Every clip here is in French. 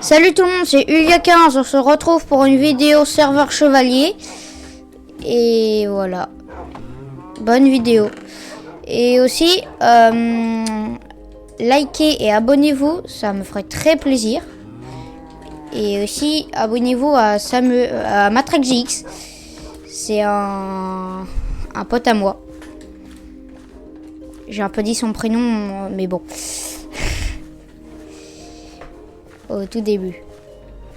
Salut tout le monde, c'est Ulia15, on se retrouve pour une vidéo serveur chevalier. Et voilà, bonne vidéo. Et aussi, likez et abonnez-vous, ça me ferait très plaisir. Et aussi, abonnez-vous à MatraxGX, c'est un pote à moi. J'ai un peu dit son prénom, mais bon. Au tout début.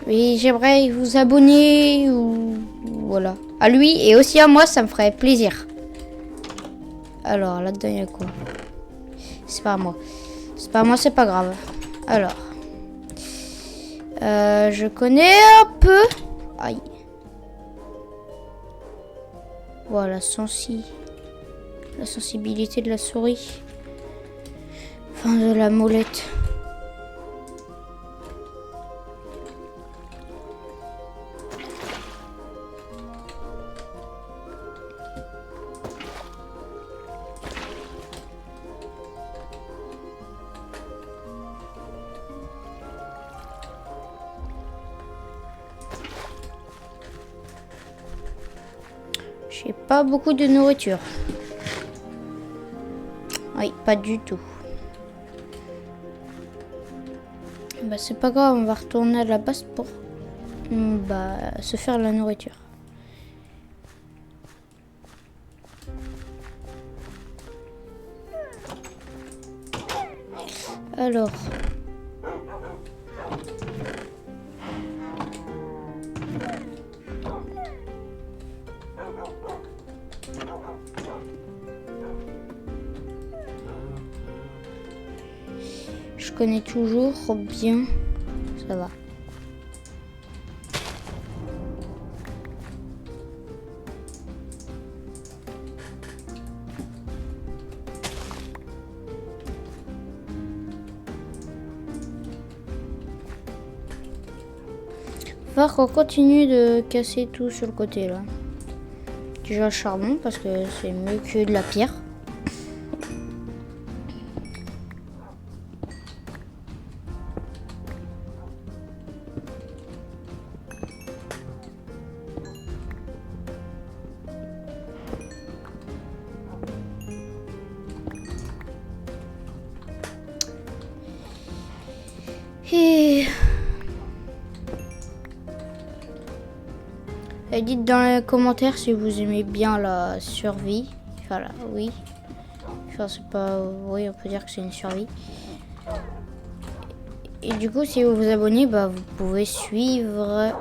Mais j'aimerais vous abonner ou voilà. À lui et aussi à moi, ça me ferait plaisir. Alors, là-dedans, il y a quoi? C'est pas à moi. C'est pas à moi, c'est pas grave. Alors. Je connais un peu. Aïe. Voilà, la sensibilité de la souris. Enfin, de la molette. J'ai pas beaucoup de nourriture. Oui, pas du tout. Bah c'est pas grave, on va retourner à la base pour se faire la nourriture. Alors. Je connais toujours bien. Ça va. Faut qu'on continue de casser tout sur le côté là. Déjà le charbon parce que c'est mieux que de la pierre. Et dites dans les commentaires si vous aimez bien la survie. Voilà, oui. Enfin, c'est pas... Oui, on peut dire que c'est une survie. Et du coup, si vous vous abonnez, vous pouvez suivre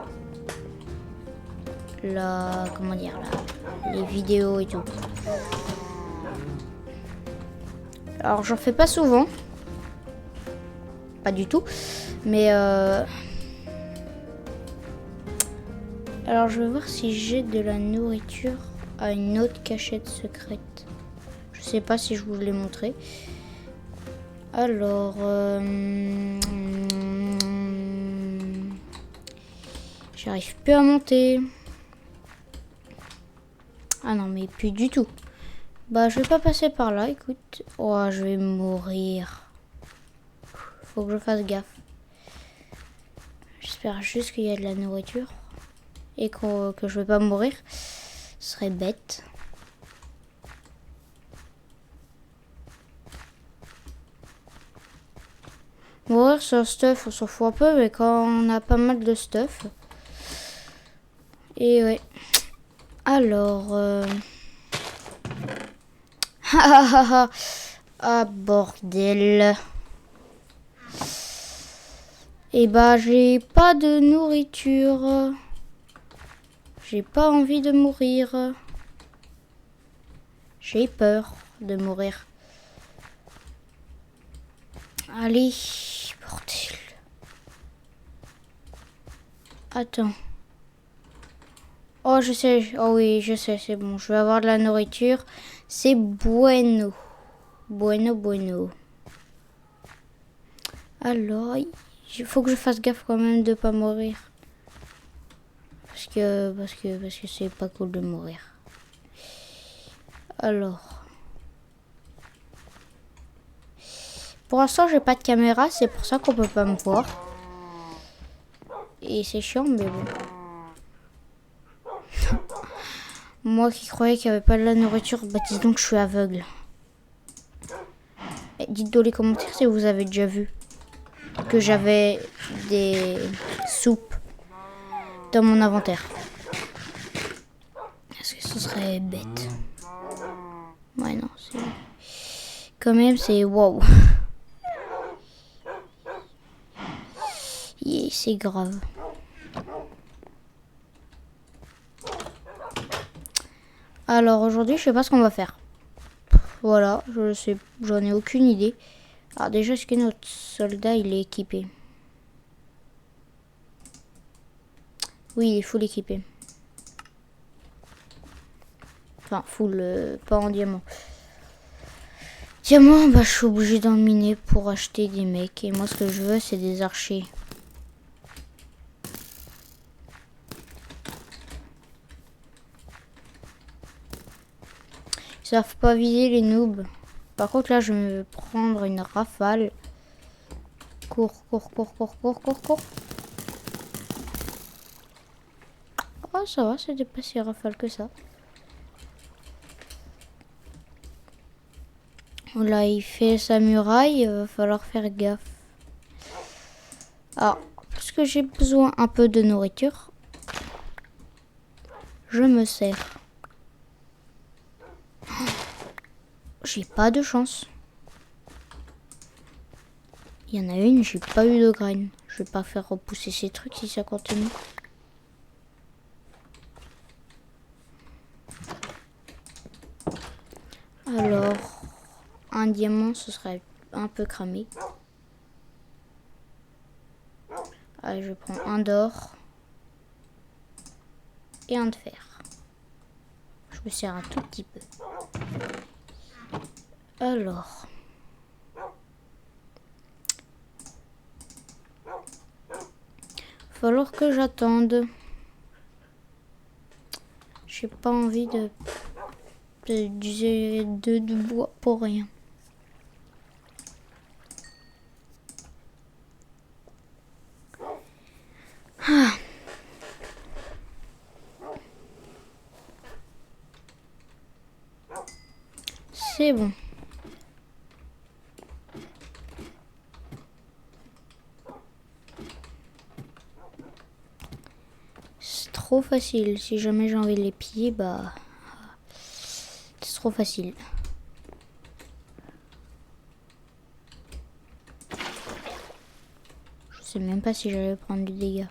les vidéos et tout. Alors, j'en fais pas souvent. Pas du tout. Mais alors, je vais voir si j'ai de la nourriture à une autre cachette secrète. Je sais pas si je vous l'ai montré. Alors, j'arrive plus à monter. Ah non, mais plus du tout. Je vais pas passer par là, écoute. Oh, je vais mourir. Faut que je fasse gaffe. J'espère juste qu'il y a de la nourriture. Et que je vais pas mourir. Ce serait bête. Mourir sur stuff, on s'en fout un peu, mais quand on a pas mal de stuff. Et ouais. Alors. Ah bordel. Et j'ai pas de nourriture. J'ai pas envie de mourir. J'ai peur de mourir. Allez, bordel. Attends. Oh, je sais. Oh oui, je sais, c'est bon. Je vais avoir de la nourriture. C'est bueno. Bueno. Alors, il faut que je fasse gaffe quand même de pas mourir. Parce que c'est pas cool de mourir. Alors. Pour l'instant, j'ai pas de caméra, c'est pour ça qu'on peut pas me voir. Et c'est chiant, mais bon. Moi qui croyais qu'il n'y avait pas de la nourriture, bah dis donc je suis aveugle. Et dites dans les commentaires si vous avez déjà vu que j'avais des soupes dans mon inventaire. Est-ce que ce serait bête? Ouais, non, c'est... Quand même, c'est wow. Yeah, c'est grave. Alors aujourd'hui, je sais pas ce qu'on va faire. Voilà, je sais, j'en ai aucune idée. Alors déjà, est-ce que notre soldat, il est équipé? Oui, il est full équipé. Enfin, full, pas en diamant. Diamant, bah je suis obligé d'en miner pour acheter des mecs. Et moi, ce que je veux, c'est des archers. Ils savent pas viser les noobs. Par contre, là, je vais prendre une rafale. Cours, cours, cours, cours, cours, cours, cours. Oh, ça va, c'était pas si rafale que ça. Là, il fait sa muraille, il va falloir faire gaffe. Alors, parce que j'ai besoin un peu de nourriture, je me sers. J'ai pas de chance. Il y en a une, j'ai pas eu de graines. Je vais pas faire repousser ces trucs si ça continue. Alors, un diamant, ce serait un peu cramé. Allez, je prends un d'or et un de fer. Je me sers un tout petit peu. Alors, falloir que j'attende. J'ai pas envie d'user de bois pour rien. Ah. C'est bon. C'est trop facile. Si jamais j'ai envie de les piller, bah... c'est trop facile. Je sais même pas si j'allais prendre du dégât.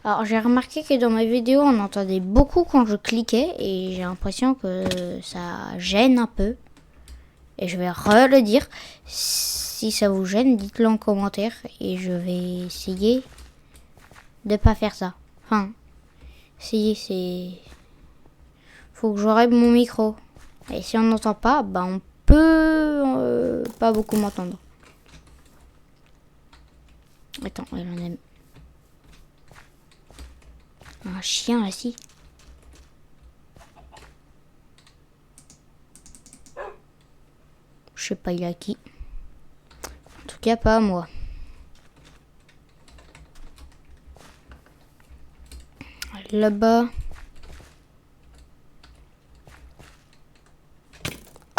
Alors j'ai remarqué que dans mes vidéos on entendait beaucoup quand je cliquais et j'ai l'impression que ça gêne un peu. Et je vais le dire. Si ça vous gêne, dites-le en commentaire et je vais essayer de pas faire ça. Enfin, essayer, c'est... Faut que je règle mon micro. Et si on n'entend pas, bah on peut pas beaucoup m'entendre. Attends, il en a... Un chien là, si. Je sais pas il a qui. En tout cas pas à moi. Là-bas.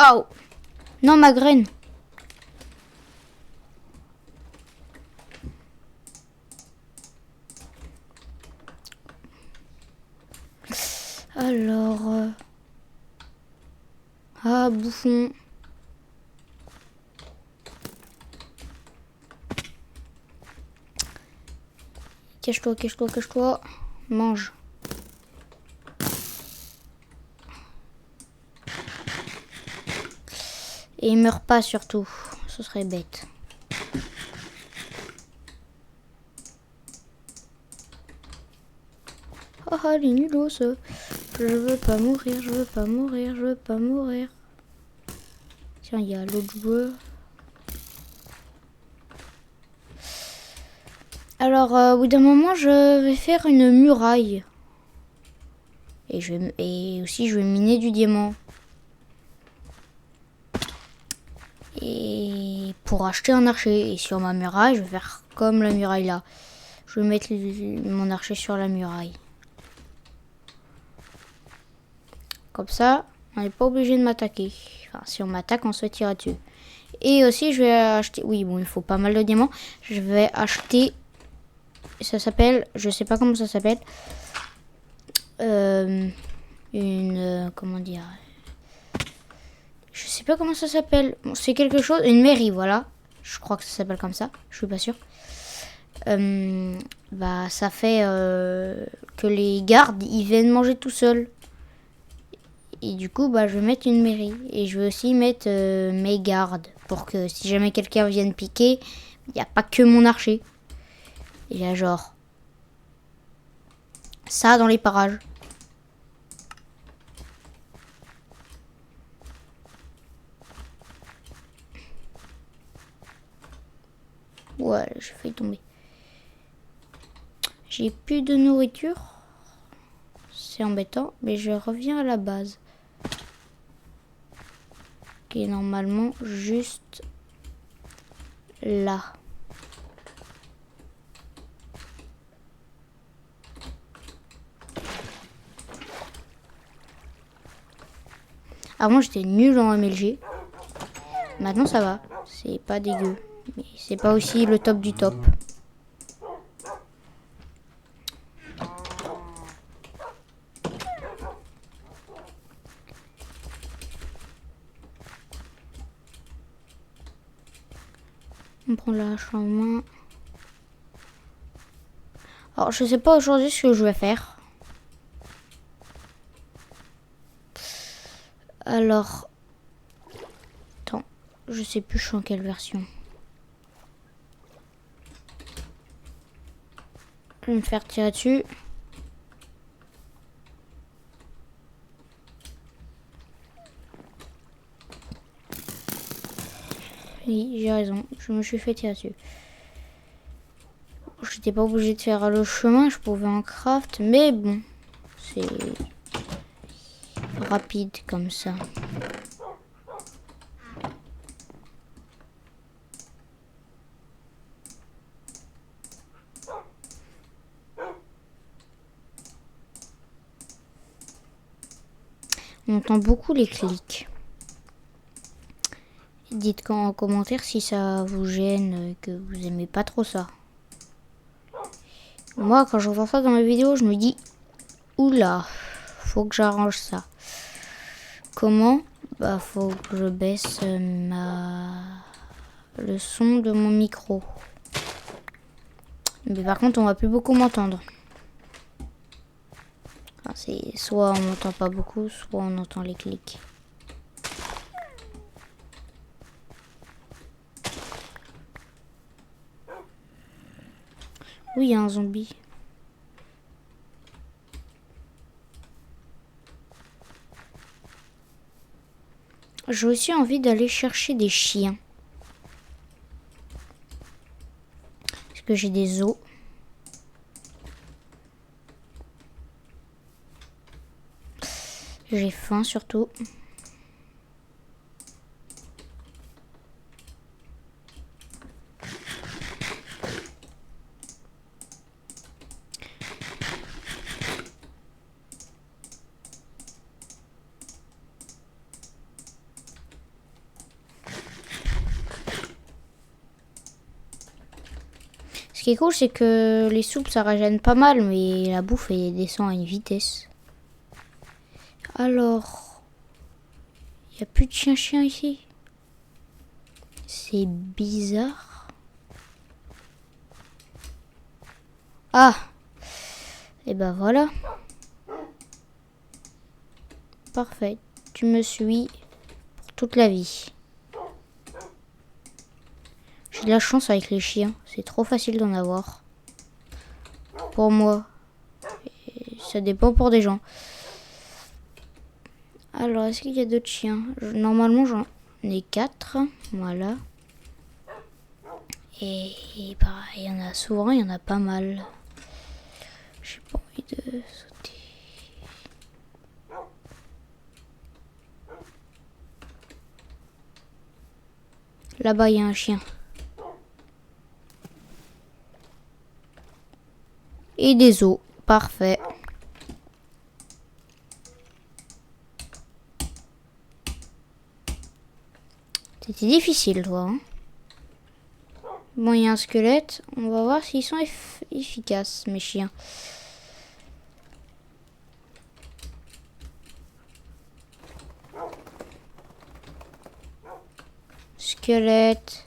Oh! Non, ma graine. Alors... Ah, bouffon. Cache-toi, cache-toi, cache-toi. Mange. Et il meurt pas surtout. Ce serait bête. Ah, les nulos. Je veux pas mourir, je veux pas mourir, je veux pas mourir. Tiens, il y a l'autre joueur. Alors, au bout d'un moment, je vais faire une muraille. Et aussi, je vais miner du diamant. Et pour acheter un archer. Et sur ma muraille, je vais faire comme la muraille là. Je vais mettre mon archer sur la muraille. Comme ça, on n'est pas obligé de m'attaquer. Enfin, si on m'attaque, on se fait tirer dessus. Et aussi, je vais acheter... Oui, bon, il faut pas mal de diamants. Je vais acheter... Ça s'appelle... Je sais pas comment ça s'appelle. Comment dire... Je sais pas comment ça s'appelle. Bon, c'est quelque chose... Une mairie, voilà. Je crois que ça s'appelle comme ça. Je suis pas sûre. Bah, ça fait que les gardes, ils viennent manger tout seuls. Et du coup, bah, je vais mettre une mairie. Et je vais aussi mettre mes gardes. Pour que si jamais quelqu'un vienne piquer, il n'y a pas que mon archer. Il y a genre... ça dans les parages. Ouais, j'ai failli tomber. J'ai plus de nourriture. C'est embêtant, mais je reviens à la base. Qui est normalement juste là. Avant j'étais nul en MLG. Maintenant ça va. C'est pas dégueu. Mais c'est pas aussi le top du top. On prend la hache en main. Alors je sais pas aujourd'hui ce que je vais faire. Alors... Attends, je sais plus je suis en quelle version. Je vais me faire tirer dessus. Oui, j'ai raison, je me suis fait tirer dessus. J'étais pas obligée de faire le chemin, je pouvais en craft, mais bon, c'est rapide comme ça. On entend beaucoup les clics. Dites en commentaire si ça vous gêne, que vous aimez pas trop ça. Moi, quand j'entends ça dans mes vidéos, je me dis oula, faut que j'arrange ça. Comment? Bah, faut que je baisse le son de mon micro. Mais par contre, on va plus beaucoup m'entendre. Enfin, c'est soit on m'entend pas beaucoup, soit on entend les clics. Oui, il y a un zombie. J'ai aussi envie d'aller chercher des chiens. Parce que j'ai des os. J'ai faim surtout. Ce qui est cool, c'est que les soupes, ça régène pas mal, mais la bouffe, elle descend à une vitesse. Alors, il n'y a plus de chien-chien ici. C'est bizarre. Ah! Et ben voilà. Parfait. Tu me suis pour toute la vie. J'ai de la chance avec les chiens. C'est trop facile d'en avoir. Pour moi. Et ça dépend pour des gens. Alors, est-ce qu'il y a d'autres chiens? Normalement, j'en ai 4. Voilà. Et bah, il y en a souvent, il y en a pas mal. J'ai pas envie de sauter. Là-bas, il y a un chien. Et des os. Parfait. C'était difficile, toi. Hein. Bon, il y a un squelette. On va voir s'ils sont efficaces, mes chiens. Squelette.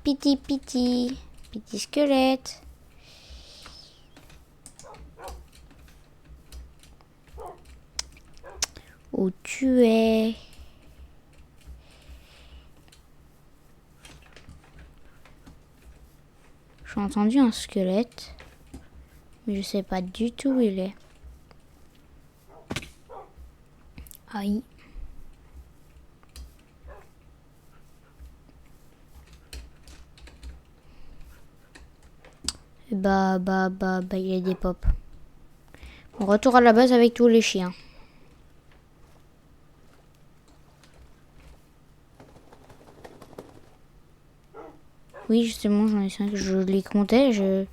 Piti, piti. Piti squelette. Où tu es? J'ai entendu un squelette, mais je sais pas du tout où il est. Aïe. Bah, il y a des pops. On retourne à la base avec tous les chiens. Oui, justement, j'en ai 5. Je les comptais. Je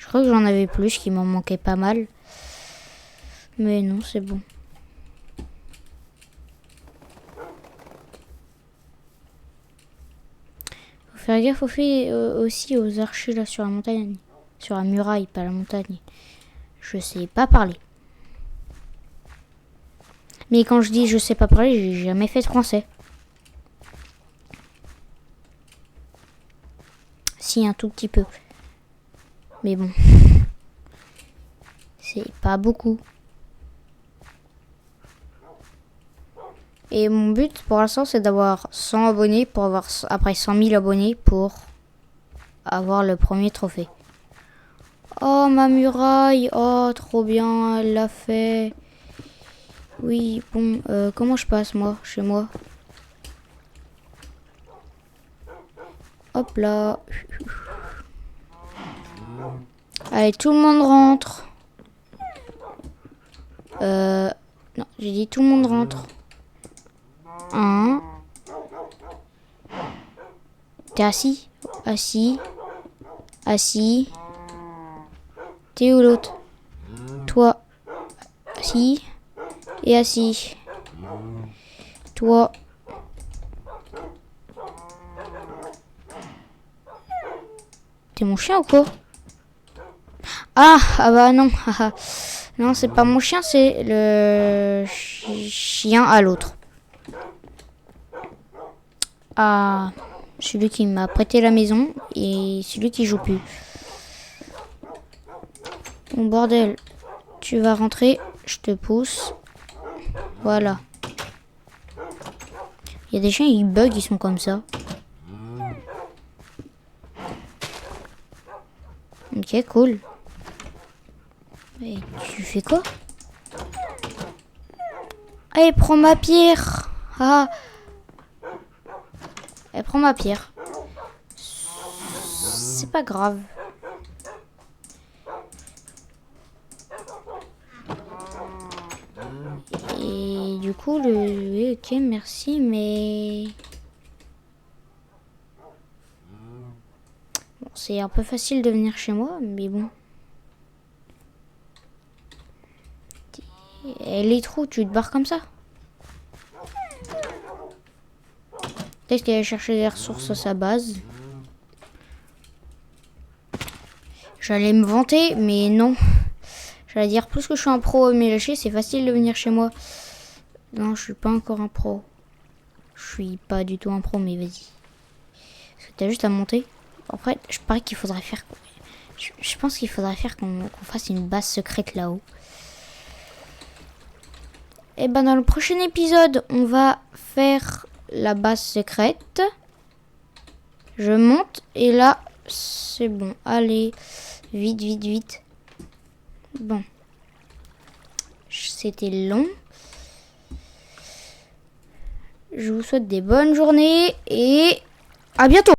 crois que j'en avais plus, qu'il m'en manquait pas mal. Mais non, c'est bon. Faut faire gaffe aussi aux archers là sur la montagne. Sur la muraille, pas la montagne. Je sais pas parler. Mais quand je dis je sais pas parler, j'ai jamais fait de français. Si, un tout petit peu. Mais bon. C'est pas beaucoup. Et mon but pour l'instant, c'est d'avoir 100 abonnés pour avoir après 100 000 abonnés pour avoir le premier trophée. Oh, ma muraille. Oh, trop bien. Elle l'a fait. Oui, bon. Comment je passe, moi, chez moi? Hop là. Allez, tout le monde rentre. Non, j'ai dit tout le monde rentre. T'es assis? Assis. Assis. T'es où l'autre? Toi. Assis. Et assis. Toi. T'es mon chien ou quoi? Ah bah non. Non, c'est pas mon chien, c'est le chien à l'autre. Ah, celui qui m'a prêté la maison et celui qui joue plus. Bon bordel, tu vas rentrer, je te pousse. Voilà. Il y a des chiens, ils bug, ils sont comme ça. Ok, cool. Et tu fais quoi? Allez, prends ma pierre. Ah. Elle prend ma pierre. C'est pas grave. Et du coup, oui, ok, merci, mais... Bon, c'est un peu facile de venir chez moi, mais bon. Et les trous, tu te barres comme ça? Peut-être qu'elle allait chercher des ressources à sa base. J'allais me vanter, mais non. J'allais dire, plus que je suis un pro à lâcher, c'est facile de venir chez moi. Non, je suis pas encore un pro. Je suis pas du tout un pro, mais vas-y. Parce que t'as juste à monter. Après, je parie qu'il faudrait faire... Je pense qu'il faudrait faire qu'on fasse une base secrète là-haut. Et ben dans le prochain épisode, on va faire la base secrète. Je monte et là, c'est bon. Allez, vite, vite, vite. Bon. C'était long. Je vous souhaite des bonnes journées et à bientôt.